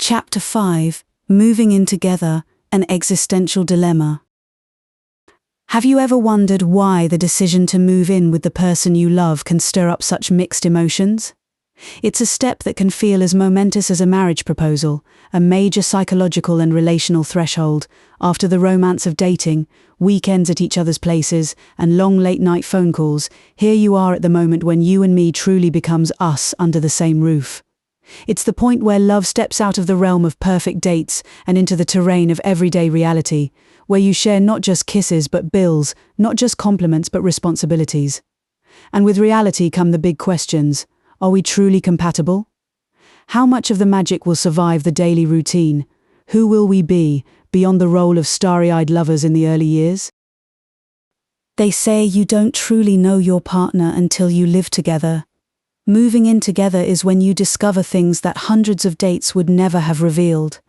Chapter 5: Moving in Together, an Existential Dilemma. Have you ever wondered why the decision to move in with the person you love can stir up such mixed emotions? It's a step that can feel as momentous as a marriage proposal, a major psychological and relational threshold. After the romance of dating, weekends at each other's places, and long late-night phone calls, here you are at the moment when you and me truly becomes us under the same roof. It's the point where love steps out of the realm of perfect dates and into the terrain of everyday reality, where you share not just kisses but bills, not just compliments but responsibilities. And with reality come the big questions. Are we truly compatible? How much of the magic will survive the daily routine? Who will we be, beyond the role of starry-eyed lovers in the early years? They say you don't truly know your partner until you live together. Moving in together is when you discover things that hundreds of dates would never have revealed.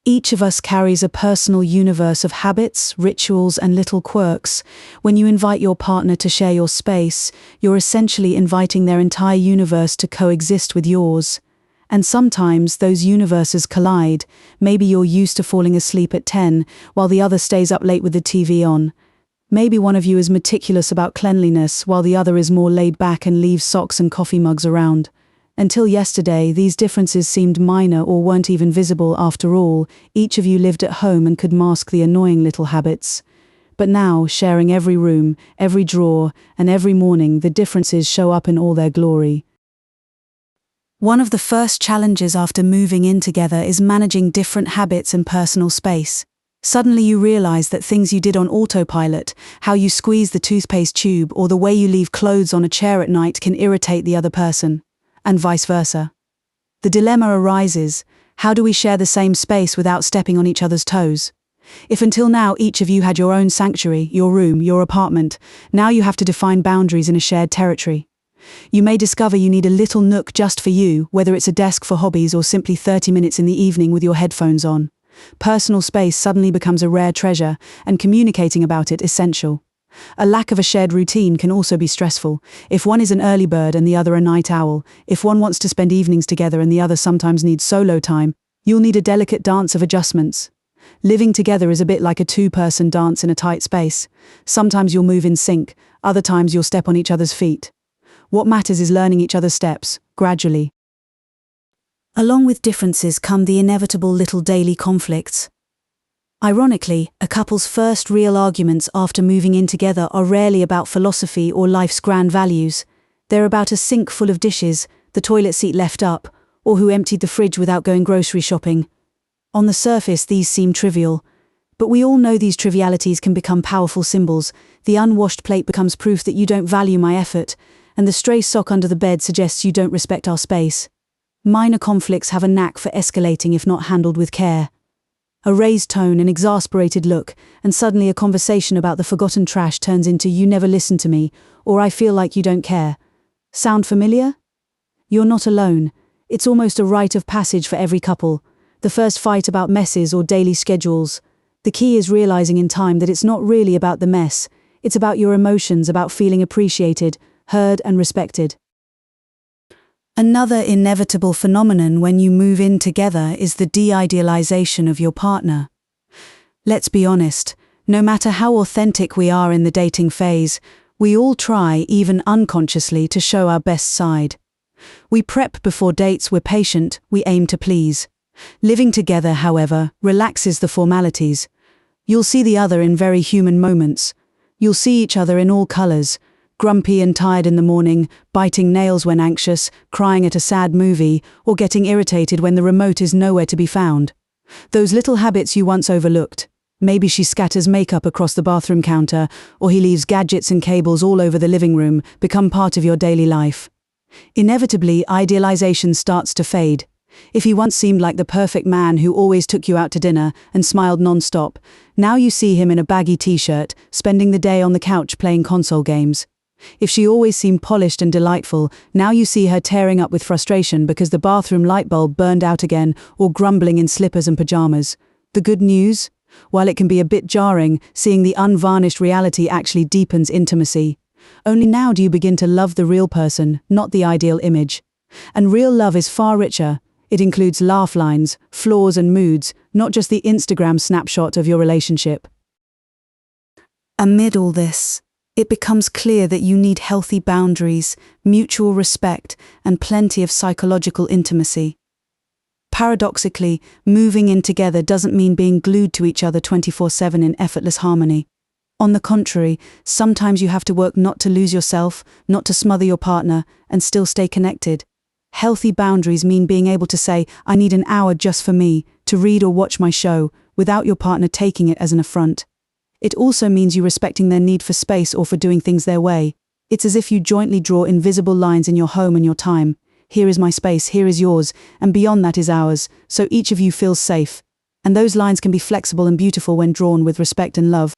Each of us carries a personal universe of habits, rituals, and little quirks. When you invite your partner to share your space, you're essentially inviting their entire universe to coexist with yours. And sometimes those universes collide. Maybe you're used to falling asleep at 10, while the other stays up late with the TV on. Maybe one of you is meticulous about cleanliness, while the other is more laid back and leaves socks and coffee mugs around. Until yesterday, these differences seemed minor or weren't even visible after all. Each of you lived at home and could mask the annoying little habits. But now, sharing every room, every drawer, and every morning, the differences show up in all their glory. One of the first challenges after moving in together is managing different habits and personal space. Suddenly you realize that things you did on autopilot, how you squeeze the toothpaste tube or the way you leave clothes on a chair at night, can irritate the other person, and vice versa. The dilemma arises: how do we share the same space without stepping on each other's toes? If until now each of you had your own sanctuary, your room, your apartment, now you have to define boundaries in a shared territory. You may discover you need a little nook just for you, whether it's a desk for hobbies or simply 30 minutes in the evening with your headphones on. Personal space suddenly becomes a rare treasure, and communicating about it essential. A lack of a shared routine can also be stressful. If one is an early bird and the other a night owl, if one wants to spend evenings together and the other sometimes needs solo time, you'll need a delicate dance of adjustments. Living together is a bit like a two-person dance in a tight space. Sometimes you'll move in sync, other times you'll step on each other's feet. What matters is learning each other's steps, gradually. Along with differences come the inevitable little daily conflicts. Ironically, a couple's first real arguments after moving in together are rarely about philosophy or life's grand values. They're about a sink full of dishes, the toilet seat left up, or who emptied the fridge without going grocery shopping. On the surface, these seem trivial, but we all know these trivialities can become powerful symbols. The unwashed plate becomes proof that you don't value my effort, and the stray sock under the bed suggests you don't respect our space. Minor conflicts have a knack for escalating if not handled with care. A raised tone, an exasperated look, and suddenly a conversation about the forgotten trash turns into "you never listen to me," or "I feel like you don't care." Sound familiar? You're not alone. It's almost a rite of passage for every couple. The first fight about messes or daily schedules. The key is realizing in time that it's not really about the mess. It's about your emotions, about feeling appreciated, heard, and respected. Another inevitable phenomenon when you move in together is the de-idealization of your partner. Let's be honest, no matter how authentic we are in the dating phase, we all try, even unconsciously, to show our best side. We prep before dates, we're patient, we aim to please. Living together, however, relaxes the formalities. You'll see the other in very human moments. You'll see each other in all colors. Grumpy and tired in the morning, biting nails when anxious, crying at a sad movie, or getting irritated when the remote is nowhere to be found. Those little habits you once overlooked. Maybe she scatters makeup across the bathroom counter, or he leaves gadgets and cables all over the living room, become part of your daily life. Inevitably, idealization starts to fade. If he once seemed like the perfect man who always took you out to dinner and smiled non-stop, now you see him in a baggy t-shirt, spending the day on the couch playing console games. If she always seemed polished and delightful, now you see her tearing up with frustration because the bathroom light bulb burned out again, or grumbling in slippers and pajamas. The good news? While it can be a bit jarring, seeing the unvarnished reality actually deepens intimacy. Only now do you begin to love the real person, not the ideal image. And real love is far richer. It includes laugh lines, flaws and moods, not just the Instagram snapshot of your relationship. Amid all this, it becomes clear that you need healthy boundaries, mutual respect, and plenty of psychological intimacy. Paradoxically, moving in together doesn't mean being glued to each other 24/7 in effortless harmony. On the contrary, sometimes you have to work not to lose yourself, not to smother your partner, and still stay connected. Healthy boundaries mean being able to say, "I need an hour just for me, to read or watch my show," without your partner taking it as an affront. It also means you respecting their need for space or for doing things their way. It's as if you jointly draw invisible lines in your home and your time. Here is my space, here is yours, and beyond that is ours, so each of you feels safe. And those lines can be flexible and beautiful when drawn with respect and love.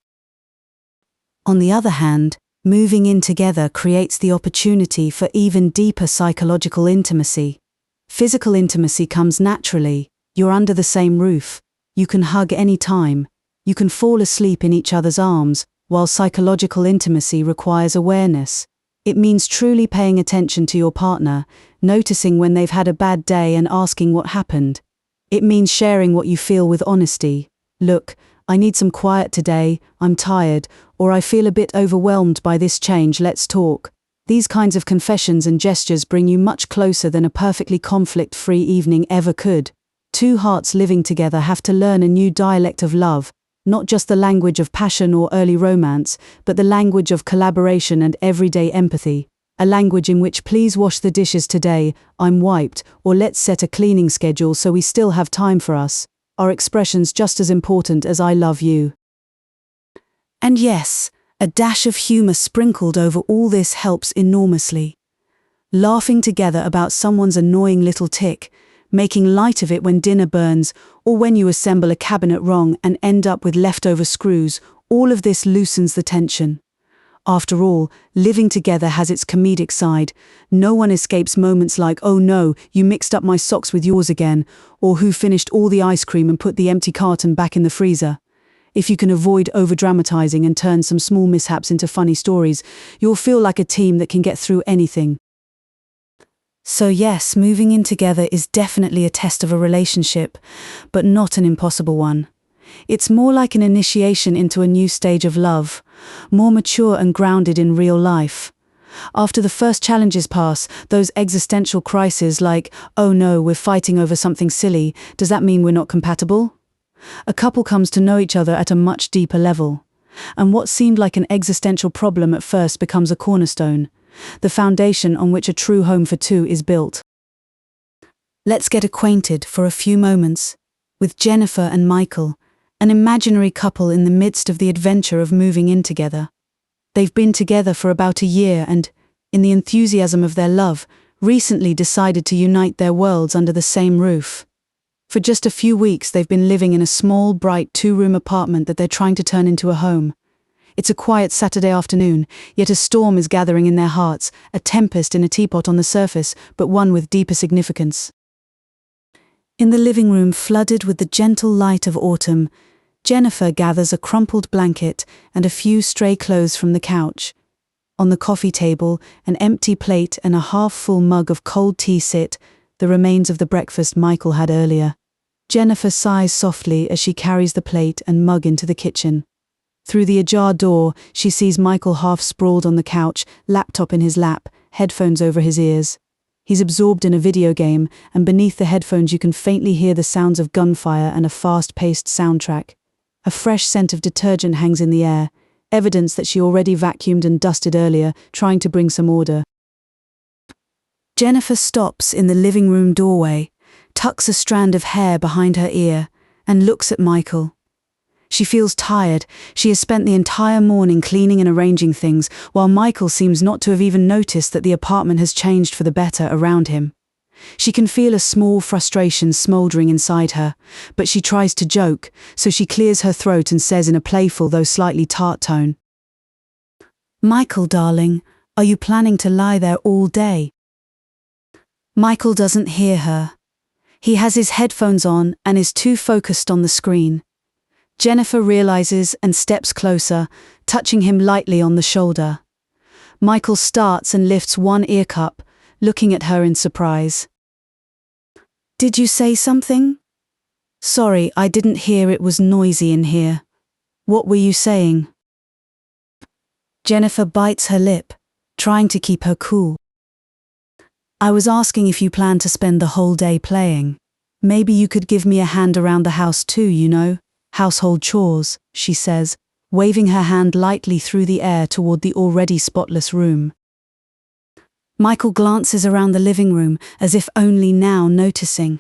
On the other hand, moving in together creates the opportunity for even deeper psychological intimacy. Physical intimacy comes naturally. You're under the same roof. You can hug any time. You can fall asleep in each other's arms, while psychological intimacy requires awareness. It means truly paying attention to your partner, noticing when they've had a bad day and asking what happened. It means sharing what you feel with honesty. "Look, I need some quiet today, I'm tired, or I feel a bit overwhelmed by this change, let's talk." These kinds of confessions and gestures bring you much closer than a perfectly conflict-free evening ever could. Two hearts living together have to learn a new dialect of love, not just the language of passion or early romance, but the language of collaboration and everyday empathy. A language in which "please wash the dishes today, I'm wiped," or "let's set a cleaning schedule so we still have time for us," are expressions just as important as "I love you." And yes, a dash of humor sprinkled over all this helps enormously. Laughing together about someone's annoying little tic, making light of it when dinner burns, or when you assemble a cabinet wrong and end up with leftover screws, all of this loosens the tension. After all, living together has its comedic side. No one escapes moments like, "Oh no, you mixed up my socks with yours again," or "who finished all the ice cream and put the empty carton back in the freezer." If you can avoid over-dramatizing and turn some small mishaps into funny stories, you'll feel like a team that can get through anything. So yes, moving in together is definitely a test of a relationship, but not an impossible one. It's more like an initiation into a new stage of love, more mature and grounded in real life. After the first challenges pass, those existential crises like, "Oh no, we're fighting over something silly, does that mean we're not compatible?" A couple comes to know each other at a much deeper level. And what seemed like an existential problem at first becomes a cornerstone, the foundation on which a true home for two is built. Let's get acquainted for a few moments with Jennifer and Michael, an imaginary couple in the midst of the adventure of moving in together. They've been together for about a year and, in the enthusiasm of their love, recently decided to unite their worlds under the same roof. For just a few weeks they've been living in a small, bright two-room apartment that they're trying to turn into a home. It's a quiet Saturday afternoon, yet a storm is gathering in their hearts, a tempest in a teapot on the surface, but one with deeper significance. In the living room flooded with the gentle light of autumn, Jennifer gathers a crumpled blanket and a few stray clothes from the couch. On the coffee table, an empty plate and a half-full mug of cold tea sit, the remains of the breakfast Michael had earlier. Jennifer sighs softly as she carries the plate and mug into the kitchen. Through the ajar door, she sees Michael half sprawled on the couch, laptop in his lap, headphones over his ears. He's absorbed in a video game, and beneath the headphones you can faintly hear the sounds of gunfire and a fast-paced soundtrack. A fresh scent of detergent hangs in the air, evidence that she already vacuumed and dusted earlier, trying to bring some order. Jennifer stops in the living room doorway, tucks a strand of hair behind her ear, and looks at Michael. She feels tired. She has spent the entire morning cleaning and arranging things, while Michael seems not to have even noticed that the apartment has changed for the better around him. She can feel a small frustration smouldering inside her, but she tries to joke, so she clears her throat and says in a playful though slightly tart tone, "Michael, darling, are you planning to lie there all day?" Michael doesn't hear her. He has his headphones on and is too focused on the screen. Jennifer realizes and steps closer, touching him lightly on the shoulder. Michael starts and lifts one ear cup, looking at her in surprise. Did you say something? Sorry, I didn't hear, it was noisy in here. What were you saying? Jennifer bites her lip, trying to keep her cool. I was asking if you plan to spend the whole day playing. Maybe you could give me a hand around the house too, you know, household chores, she says, waving her hand lightly through the air toward the already spotless room. Michael glances around the living room as if only now noticing.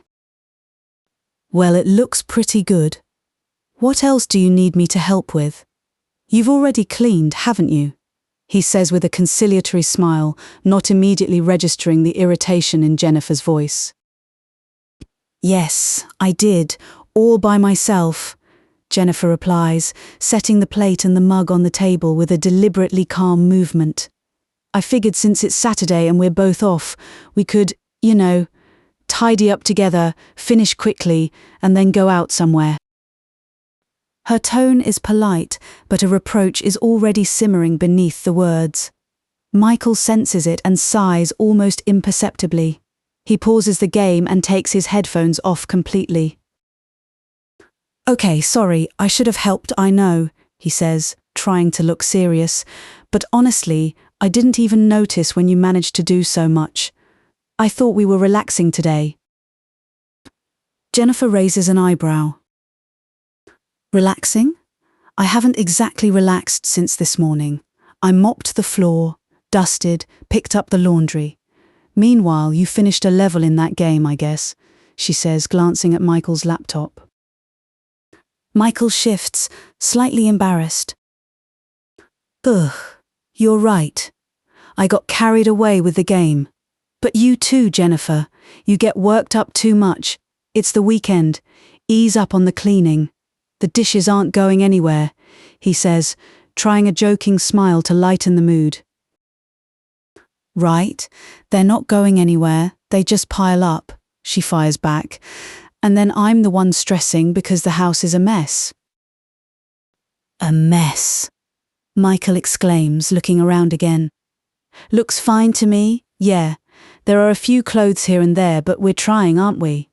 Well, it looks pretty good. What else do you need me to help with? You've already cleaned, haven't you? He says with a conciliatory smile, not immediately registering the irritation in Jennifer's voice. Yes, I did, all by myself, Jennifer replies, setting the plate and the mug on the table with a deliberately calm movement. I figured since it's Saturday and we're both off, we could, tidy up together, finish quickly, and then go out somewhere. Her tone is polite, but a reproach is already simmering beneath the words. Michael senses it and sighs almost imperceptibly. He pauses the game and takes his headphones off completely. Okay, sorry, I should have helped, I know, he says, trying to look serious, but honestly, I didn't even notice when you managed to do so much. I thought we were relaxing today. Jennifer raises an eyebrow. Relaxing? I haven't exactly relaxed since this morning. I mopped the floor, dusted, picked up the laundry. Meanwhile, you finished a level in that game, I guess, she says, glancing at Michael's laptop. Michael shifts, slightly embarrassed. Ugh, you're right. I got carried away with the game. But you too, Jennifer. You get worked up too much. It's the weekend. Ease up on the cleaning. The dishes aren't going anywhere, he says, trying a joking smile to lighten the mood. Right, they're not going anywhere, they just pile up, she fires back, and then I'm the one stressing because the house is a mess. A mess, Michael exclaims, looking around again. Looks fine to me, yeah. There are a few clothes here and there, but we're trying, aren't we?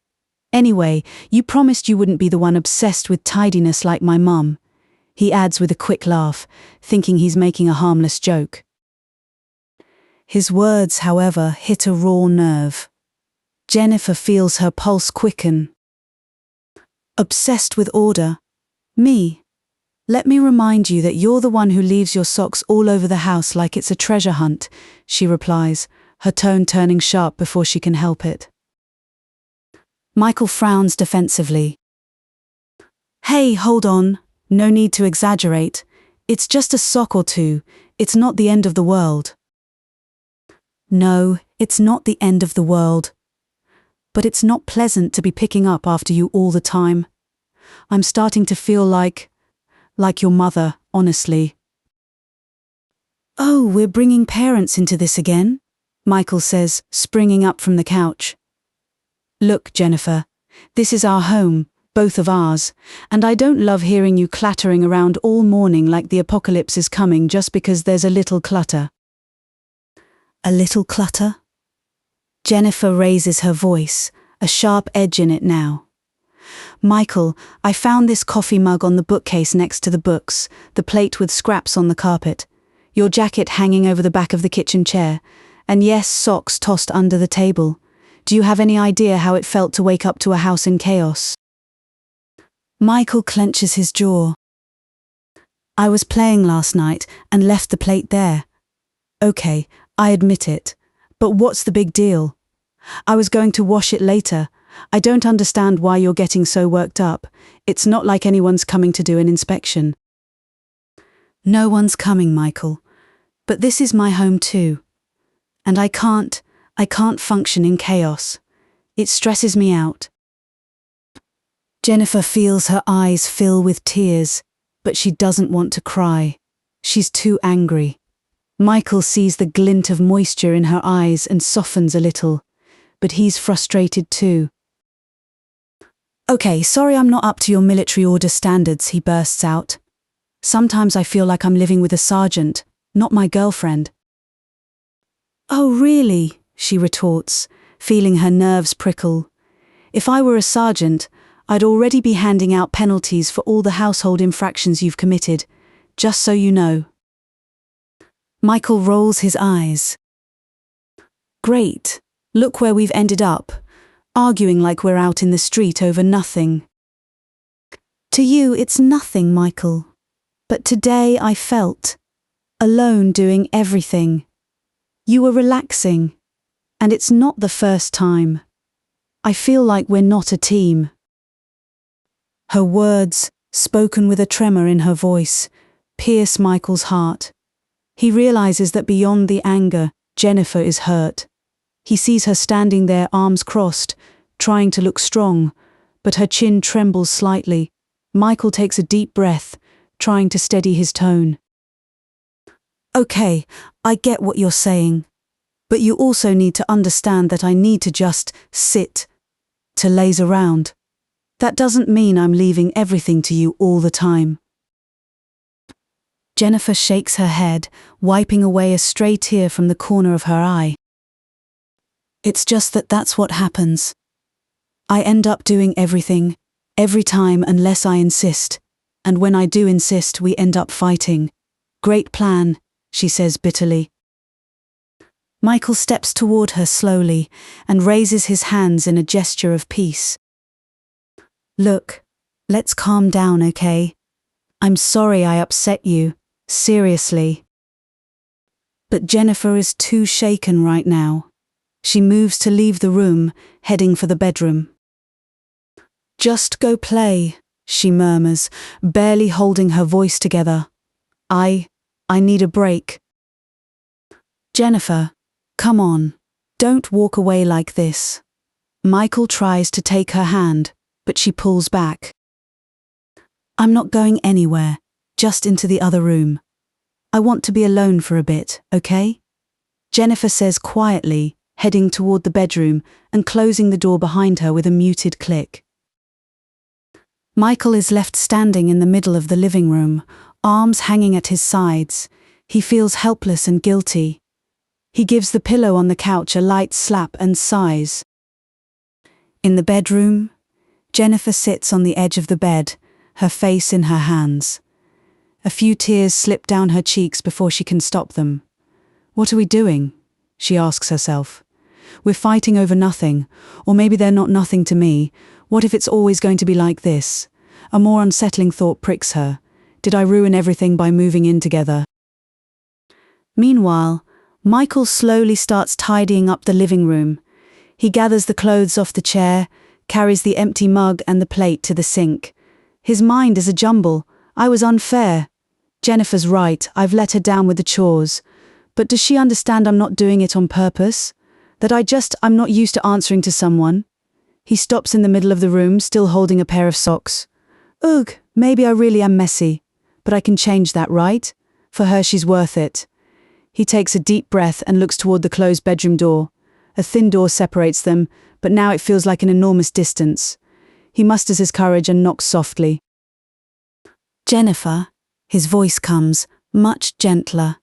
Anyway, you promised you wouldn't be the one obsessed with tidiness like my mum, he adds with a quick laugh, thinking he's making a harmless joke. His words, however, hit a raw nerve. Jennifer feels her pulse quicken. Obsessed with order? Me? Let me remind you that you're the one who leaves your socks all over the house like it's a treasure hunt, she replies, her tone turning sharp before she can help it. Michael frowns defensively. Hey, hold on. No need to exaggerate. It's just a sock or two. It's not the end of the world. No, it's not the end of the world. But it's not pleasant to be picking up after you all the time. I'm starting to feel like your mother, honestly. Oh, we're bringing parents into this again? Michael says, springing up from the couch. Look, Jennifer, this is our home, both of ours, and I don't love hearing you clattering around all morning like the apocalypse is coming just because there's a little clutter. A little clutter? Jennifer raises her voice, a sharp edge in it now. Michael, I found this coffee mug on the bookcase next to the books, the plate with scraps on the carpet, your jacket hanging over the back of the kitchen chair, and yes, socks tossed under the table. Do you have any idea how it felt to wake up to a house in chaos? Michael clenches his jaw. I was playing last night and left the plate there. Okay, I admit it, but what's the big deal? I was going to wash it later. I don't understand why you're getting so worked up. It's not like anyone's coming to do an inspection. No one's coming, Michael. But this is my home too. And I can't function in chaos. It stresses me out. Jennifer feels her eyes fill with tears, but she doesn't want to cry. She's too angry. Michael sees the glint of moisture in her eyes and softens a little, but he's frustrated too. Okay, sorry I'm not up to your military order standards, he bursts out. Sometimes I feel like I'm living with a sergeant, not my girlfriend. Oh, really? She retorts, feeling her nerves prickle. If I were a sergeant, I'd already be handing out penalties for all the household infractions you've committed, just so you know. Michael rolls his eyes. Great, look where we've ended up, arguing like we're out in the street over nothing. To you, it's nothing, Michael. But today I felt alone doing everything. You were relaxing, and it's not the first time. I feel like we're not a team. Her words, spoken with a tremor in her voice, pierce Michael's heart. He realizes that beyond the anger, Jennifer is hurt. He sees her standing there, arms crossed, trying to look strong, but her chin trembles slightly. Michael takes a deep breath, trying to steady his tone. Okay, I get what you're saying, but you also need to understand that I need to just sit, to laze around. That doesn't mean I'm leaving everything to you all the time. Jennifer shakes her head, wiping away a stray tear from the corner of her eye. It's just that that's what happens. I end up doing everything, every time unless I insist, and when I do insist we end up fighting. Great plan, she says bitterly. Michael steps toward her slowly and raises his hands in a gesture of peace. Look, let's calm down, okay? I'm sorry I upset you, seriously. But Jennifer is too shaken right now. She moves to leave the room, heading for the bedroom. Just go play, she murmurs, barely holding her voice together. I need a break. Jennifer, come on, don't walk away like this. Michael tries to take her hand, but she pulls back. I'm not going anywhere, just into the other room. I want to be alone for a bit, okay? Jennifer says quietly, heading toward the bedroom and closing the door behind her with a muted click. Michael is left standing in the middle of the living room, arms hanging at his sides. He feels helpless and guilty. He gives the pillow on the couch a light slap and sighs. In the bedroom, Jennifer sits on the edge of the bed, her face in her hands. A few tears slip down her cheeks before she can stop them. What are we doing? She asks herself. We're fighting over nothing, or maybe they're not nothing to me. What if it's always going to be like this? A more unsettling thought pricks her. Did I ruin everything by moving in together? Meanwhile, Michael slowly starts tidying up the living room. He gathers the clothes off the chair, carries the empty mug and the plate to the sink. His mind is a jumble. I was unfair. Jennifer's right, I've let her down with the chores. But does she understand I'm not doing it on purpose? That I'm not used to answering to someone? He stops in the middle of the room, still holding a pair of socks. Ugh, maybe I really am messy. But I can change that, right? For her, she's worth it. He takes a deep breath and looks toward the closed bedroom door. A thin door separates them, but now it feels like an enormous distance. He musters his courage and knocks softly. Jennifer, his voice comes, much gentler.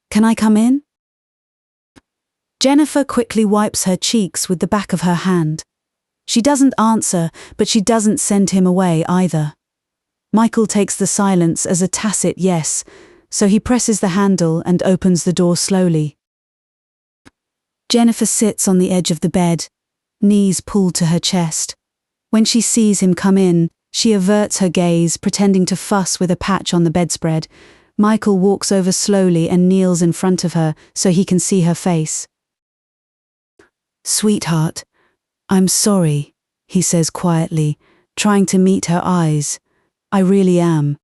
Can I come in? Jennifer quickly wipes her cheeks with the back of her hand. She doesn't answer, but she doesn't send him away either. Michael takes the silence as a tacit yes, so he presses the handle and opens the door slowly. Jennifer sits on the edge of the bed, knees pulled to her chest. When she sees him come in, she averts her gaze, pretending to fuss with a patch on the bedspread. Michael walks over slowly and kneels in front of her so he can see her face. Sweetheart, I'm sorry, he says quietly, trying to meet her eyes. I really am.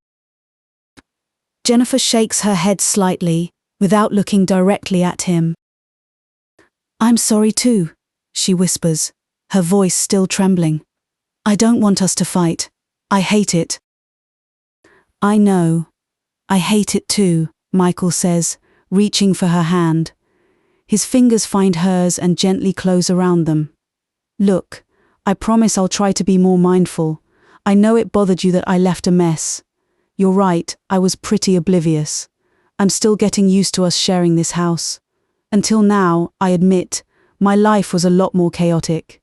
Jennifer shakes her head slightly, without looking directly at him. I'm sorry too, she whispers, her voice still trembling. I don't want us to fight. I hate it. I know. I hate it too, Michael says, reaching for her hand. His fingers find hers and gently close around them. Look, I promise I'll try to be more mindful. I know it bothered you that I left a mess. You're right, I was pretty oblivious. I'm still getting used to us sharing this house. Until now, I admit, my life was a lot more chaotic.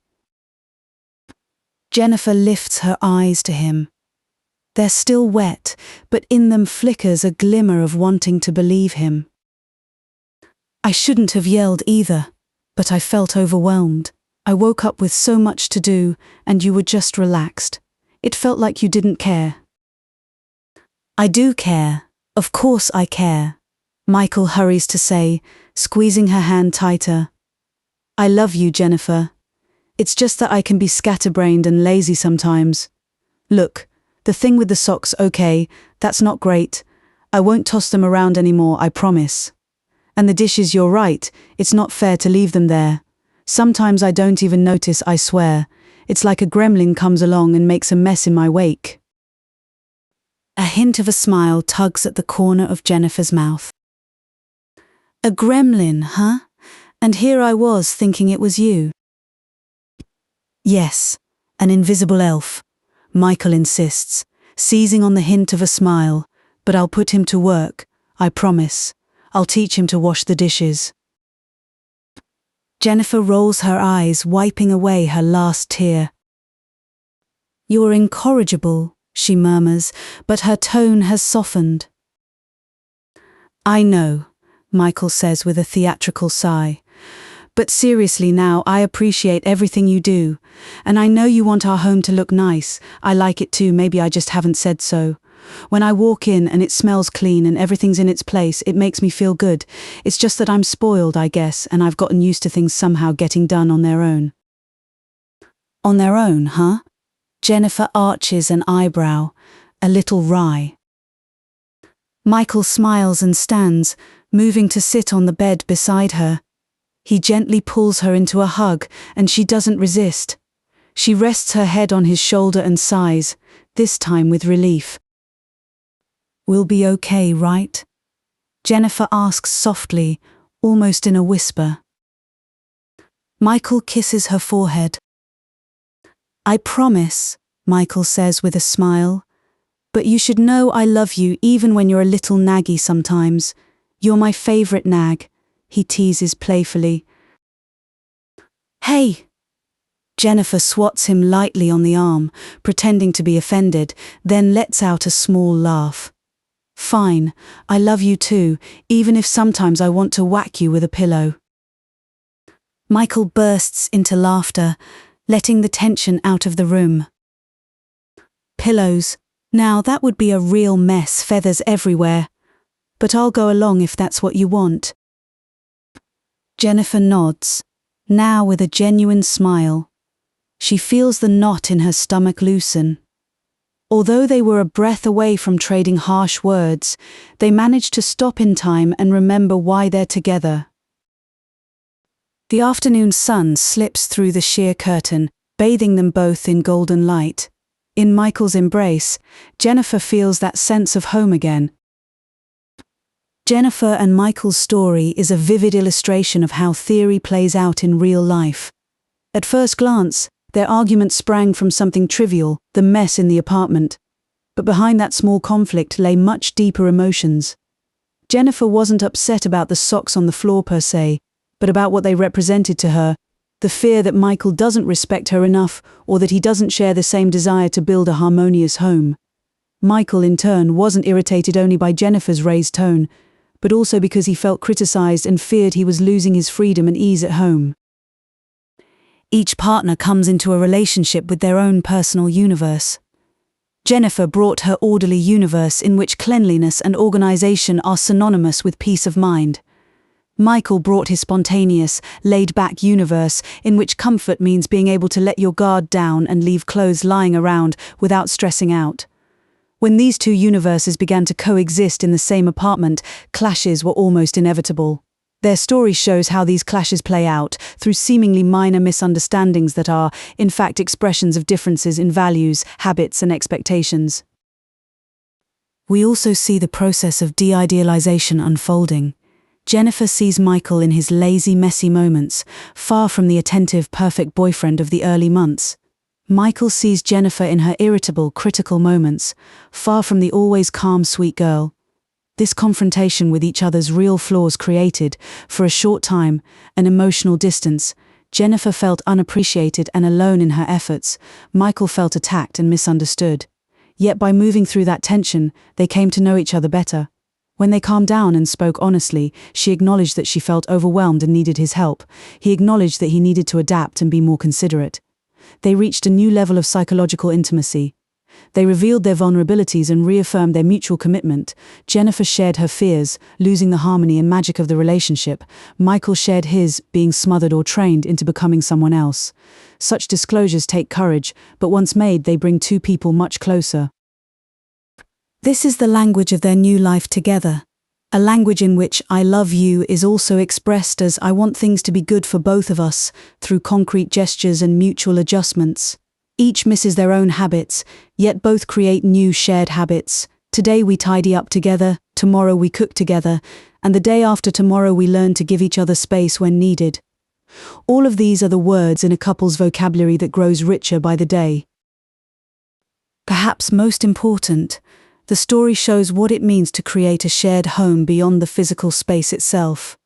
Jennifer lifts her eyes to him. They're still wet, but in them flickers a glimmer of wanting to believe him. I shouldn't have yelled either, but I felt overwhelmed. I woke up with so much to do, and you were just relaxed. It felt like you didn't care. I do care. Of course I care, Michael hurries to say, squeezing her hand tighter. I love you, Jennifer. It's just that I can be scatterbrained and lazy sometimes. Look, the thing with the socks, okay, that's not great. I won't toss them around anymore, I promise. And the dishes, you're right, it's not fair to leave them there. Sometimes I don't even notice, I swear. It's like a gremlin comes along and makes a mess in my wake. A hint of a smile tugs at the corner of Jennifer's mouth. A gremlin, huh? And here I was thinking it was you. Yes, an invisible elf, Michael insists, seizing on the hint of a smile, but I'll put him to work, I promise. I'll teach him to wash the dishes. Jennifer rolls her eyes, wiping away her last tear. You're incorrigible, she murmurs, but her tone has softened. I know, Michael says with a theatrical sigh. But seriously now, I appreciate everything you do. And I know you want our home to look nice. I like it too, maybe I just haven't said so. When I walk in and it smells clean and everything's in its place, it makes me feel good. It's just that I'm spoiled, I guess, and I've gotten used to things somehow getting done on their own. On their own, huh? Jennifer arches an eyebrow, a little wry. Michael smiles and stands, moving to sit on the bed beside her. He gently pulls her into a hug, and she doesn't resist. She rests her head on his shoulder and sighs, this time with relief. We'll be okay, right? Jennifer asks softly, almost in a whisper. Michael kisses her forehead. I promise, Michael says with a smile. But you should know I love you even when you're a little naggy sometimes. You're my favorite nag, he teases playfully. Hey! Jennifer swats him lightly on the arm, pretending to be offended, then lets out a small laugh. Fine, I love you too, even if sometimes I want to whack you with a pillow. Michael bursts into laughter, letting the tension out of the room. Pillows. Now that would be a real mess, feathers everywhere. But I'll go along if that's what you want. Jennifer nods, now with a genuine smile. She feels the knot in her stomach loosen. Although they were a breath away from trading harsh words, they managed to stop in time and remember why they're together. The afternoon sun slips through the sheer curtain, bathing them both in golden light. In Michael's embrace, Jennifer feels that sense of home again. Jennifer and Michael's story is a vivid illustration of how theory plays out in real life. At first glance, their argument sprang from something trivial, the mess in the apartment. But behind that small conflict lay much deeper emotions. Jennifer wasn't upset about the socks on the floor per se, but about what they represented to her, the fear that Michael doesn't respect her enough or that he doesn't share the same desire to build a harmonious home. Michael, in turn, wasn't irritated only by Jennifer's raised tone, but also because he felt criticized and feared he was losing his freedom and ease at home. Each partner comes into a relationship with their own personal universe. Jennifer brought her orderly universe in which cleanliness and organization are synonymous with peace of mind. Michael brought his spontaneous, laid-back universe in which comfort means being able to let your guard down and leave clothes lying around without stressing out. When these two universes began to coexist in the same apartment, clashes were almost inevitable. Their story shows how these clashes play out, through seemingly minor misunderstandings that are, in fact, expressions of differences in values, habits, and expectations. We also see the process of de-idealization unfolding. Jennifer sees Michael in his lazy, messy moments, far from the attentive, perfect boyfriend of the early months. Michael sees Jennifer in her irritable, critical moments, far from the always calm, sweet girl. This confrontation with each other's real flaws created, for a short time, an emotional distance, Jennifer felt unappreciated and alone in her efforts. Michael felt attacked and misunderstood. Yet by moving through that tension, they came to know each other better. When they calmed down and spoke honestly, she acknowledged that she felt overwhelmed and needed his help. He acknowledged that he needed to adapt and be more considerate. They reached a new level of psychological intimacy. They revealed their vulnerabilities and reaffirmed their mutual commitment. Jennifer shared her fears, losing the harmony and magic of the relationship. Michael shared his, being smothered or trained into becoming someone else. Such disclosures take courage, but once made, they bring two people much closer. This is the language of their new life together. A language in which I love you is also expressed as I want things to be good for both of us, through concrete gestures and mutual adjustments. Each misses their own habits, yet both create new shared habits. Today we tidy up together, tomorrow we cook together, and the day after tomorrow we learn to give each other space when needed. All of these are the words in a couple's vocabulary that grows richer by the day. Perhaps most important, the story shows what it means to create a shared home beyond the physical space itself.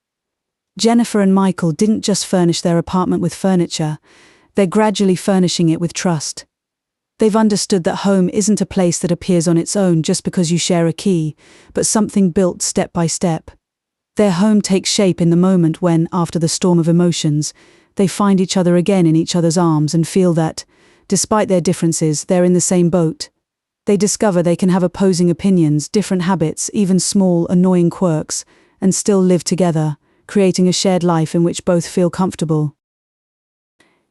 Jennifer and Michael didn't just furnish their apartment with furniture, they're gradually furnishing it with trust. They've understood that home isn't a place that appears on its own just because you share a key, but something built step by step. Their home takes shape in the moment when, after the storm of emotions, they find each other again in each other's arms and feel that, despite their differences, they're in the same boat. They discover they can have opposing opinions, different habits, even small, annoying quirks, and still live together, creating a shared life in which both feel comfortable.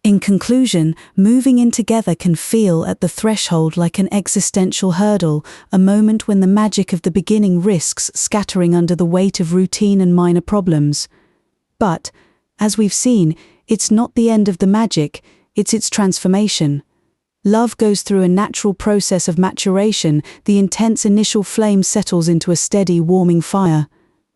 In conclusion, moving in together can feel at the threshold like an existential hurdle, a moment when the magic of the beginning risks scattering under the weight of routine and minor problems. But, as we've seen, it's not the end of the magic, it's its transformation. Love goes through a natural process of maturation. The intense initial flame settles into a steady, warming fire.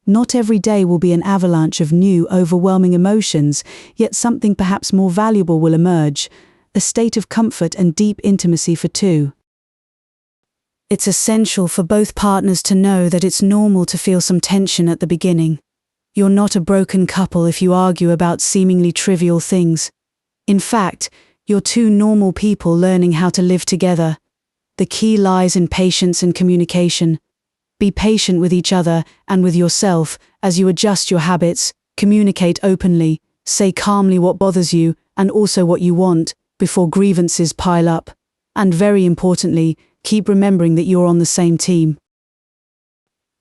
Not every day will be an avalanche of new, overwhelming emotions, yet something perhaps more valuable will emerge, a state of comfort and deep intimacy for two. It's essential for both partners to know that it's normal to feel some tension at the beginning. You're not a broken couple if you argue about seemingly trivial things. In fact, you're two normal people learning how to live together. The key lies in patience and communication. Be patient with each other and with yourself as you adjust your habits, communicate openly, say calmly what bothers you and also what you want before grievances pile up. And very importantly, keep remembering that you're on the same team.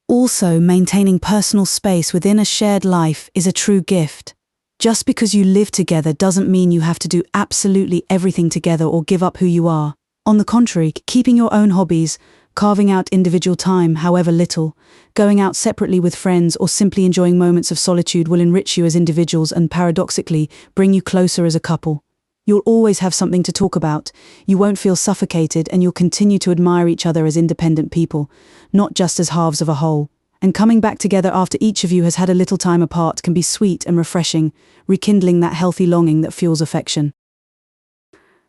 Also, maintaining personal space within a shared life is a true gift. Just because you live together doesn't mean you have to do absolutely everything together or give up who you are. On the contrary, keeping your own hobbies, carving out individual time, however little, going out separately with friends or simply enjoying moments of solitude will enrich you as individuals and paradoxically bring you closer as a couple. You'll always have something to talk about, you won't feel suffocated, and you'll continue to admire each other as independent people, not just as halves of a whole. And coming back together after each of you has had a little time apart can be sweet and refreshing, rekindling that healthy longing that fuels affection.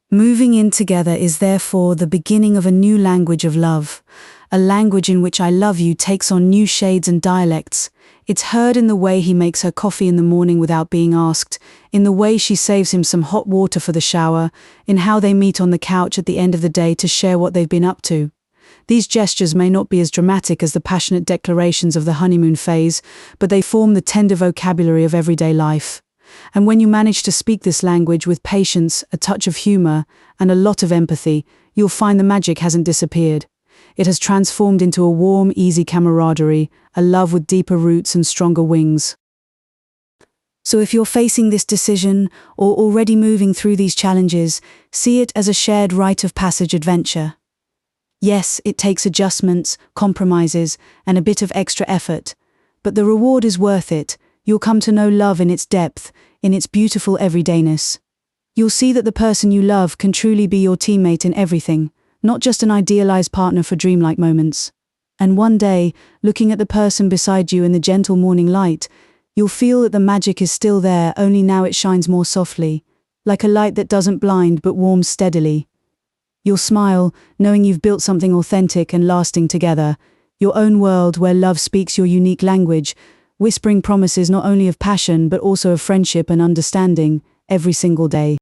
Moving in together is therefore the beginning of a new language of love, a language in which I love you takes on new shades and dialects. It's heard in the way he makes her coffee in the morning without being asked, in the way she saves him some hot water for the shower, in how they meet on the couch at the end of the day to share what they've been up to. These gestures may not be as dramatic as the passionate declarations of the honeymoon phase, but they form the tender vocabulary of everyday life. And when you manage to speak this language with patience, a touch of humor, and a lot of empathy, you'll find the magic hasn't disappeared. It has transformed into a warm, easy camaraderie, a love with deeper roots and stronger wings. So if you're facing this decision, or already moving through these challenges, see it as a shared rite of passage adventure. Yes, it takes adjustments, compromises, and a bit of extra effort, but the reward is worth it. You'll come to know love in its depth, in its beautiful everydayness. You'll see that the person you love can truly be your teammate in everything, not just an idealized partner for dreamlike moments. And one day, looking at the person beside you in the gentle morning light, you'll feel that the magic is still there, only now it shines more softly, like a light that doesn't blind but warms steadily. You'll smile, knowing you've built something authentic and lasting together, your own world where love speaks your unique language, whispering promises not only of passion but also of friendship and understanding, every single day.